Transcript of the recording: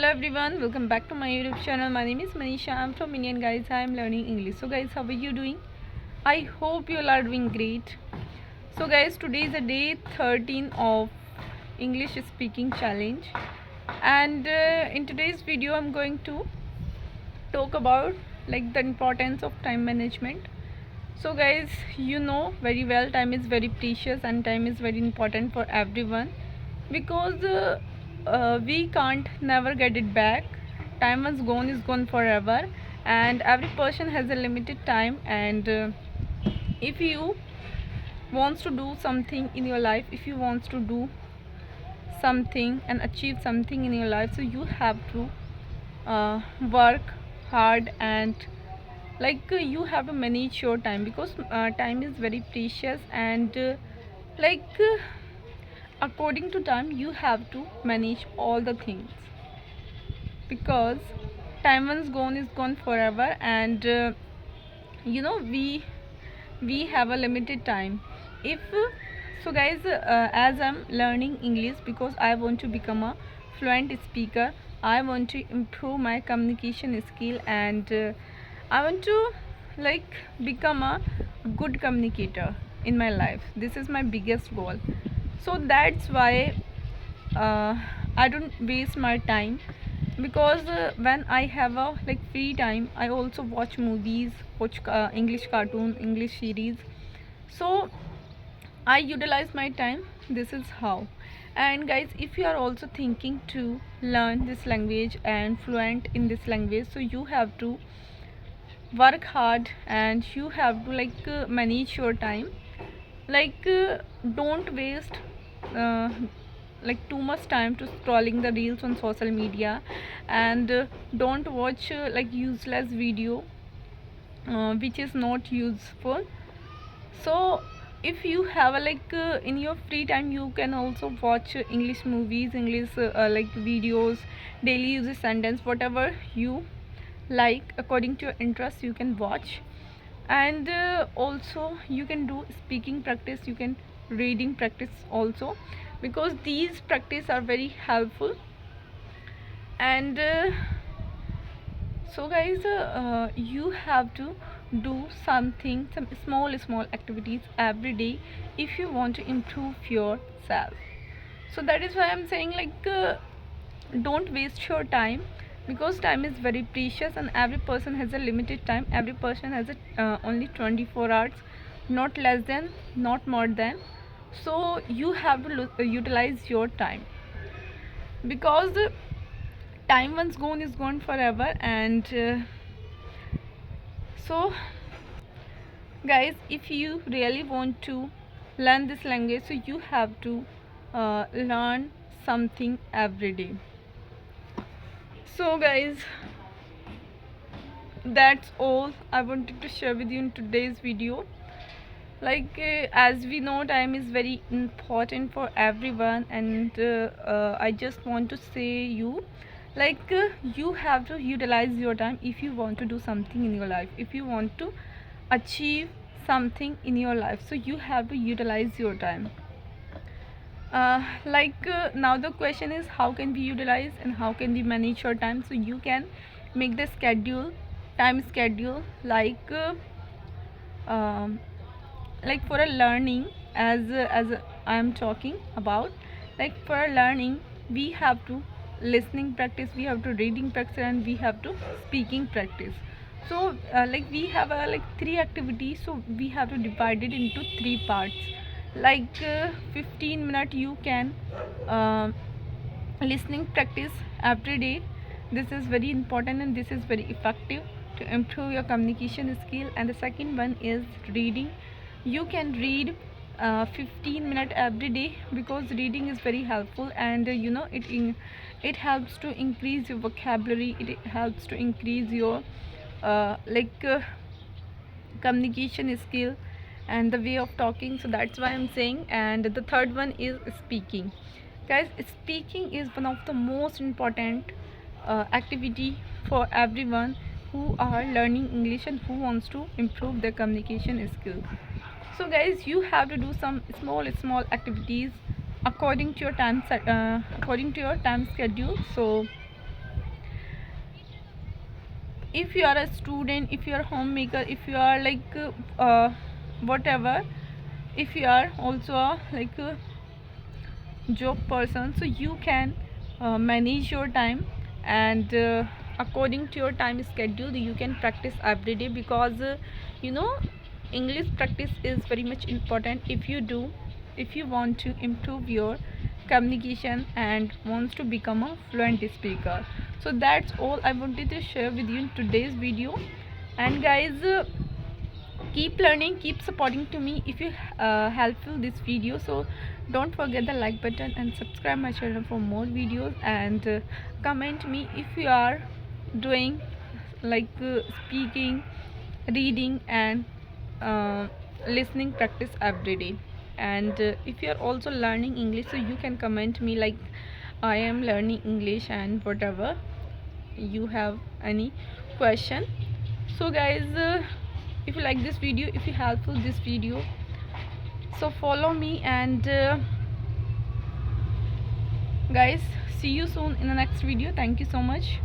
everyone, welcome back to my YouTube channel. My name is Manisha. I'm from Indian, guys. I am learning English. So guys, how are you doing? I hope you all are doing great. So guys, today is the day 13 of English speaking challenge, and in today's video I'm going to talk about like the importance of time management. So guys, you know very well time is very precious and time is very important for everyone, because we can't never get it back. Time once gone is gone forever, and every person has a limited time. And if you wants to do something in your life, if you wants to do something and achieve something in your life, so you have to work hard, and you have to manage your time, because time is very precious. And like uh, according to time you have to manage all the things, because time once gone is gone forever. And we have a limited time. If so guys, as I'm learning English because I want to become a fluent speaker, I want to improve my communication skill, and I want to like become a good communicator in my life. This is my biggest goal. So that's why uh, I don't waste my time, because when I have a free time, I also watch movies, watch English cartoon, English series. So I utilize my time. This is how. And guys, if you are also thinking to learn this language and fluent in this language, so you have to work hard, and you have to manage your time. Don't waste uh, too much time to scrolling the reels on social media, and don't watch useless video which is not useful. So if you have in your free time, you can also watch English movies, English videos, daily use sentence, whatever you like according to your interest you can watch. And also you can do speaking practice, you can reading practice also, because these practice are very helpful. And so guys, you have to do something, some small activities every day if you want to improve yourself. So that is why I'm saying don't waste your time, because time is very precious and every person has a limited time. Every person has a only 24 hours, not less than, not more than. So you have to utilize your time, because time once gone is gone forever. And so guys, if you really want to learn this language, so you have to learn something every day. So guys, that's all I wanted to share with you in today's video. As we know, time is very important for everyone. And I just want to say you, you have to utilize your time if you want to do something in your life, if you want to achieve something in your life, so you have to utilize your time. Now the question is, how can we utilize and how can we manage your time? So you can make the schedule, time schedule, um, for a learning, as I am talking about, for a learning we have to listening practice, we have to reading practice, and we have to speaking practice. So we have three activities, so we have to divide it into three parts. 15 minutes you can uh, listening practice every day. This is very important and this is very effective to improve your communication skill. And the second one is reading. You can read 15 minutes every day, because reading is very helpful. And it helps to increase your vocabulary, it helps to increase your uh, like uh, communication skill and the way of talking. So that's why I'm saying. And the third one is speaking. Guys, speaking is one of the most important activity for everyone who are learning English and who wants to improve their communication skill. So guys, you have to do some small activities according to your time according to your time schedule. So if you are a student, if you are homemaker, if you are like whatever, if you are also a like job person, so you can manage your time, and according to your time schedule you can practice every day, because you know English practice is very much important. If you want to improve your communication and wants to become a fluent speaker. So that's all I wanted to share with you in today's video. And guys, keep learning, keep supporting to me if you helpful this video. So don't forget the like button and subscribe my channel for more videos, and comment me if you are doing like speaking, reading, and uh, listening practice every day. And if you are also learning English, so you can comment me like I am learning English, and whatever you have any question. So guys, if you like this video, if you helpful this video, so follow me, and guys, see you soon in the next video. Thank you so much.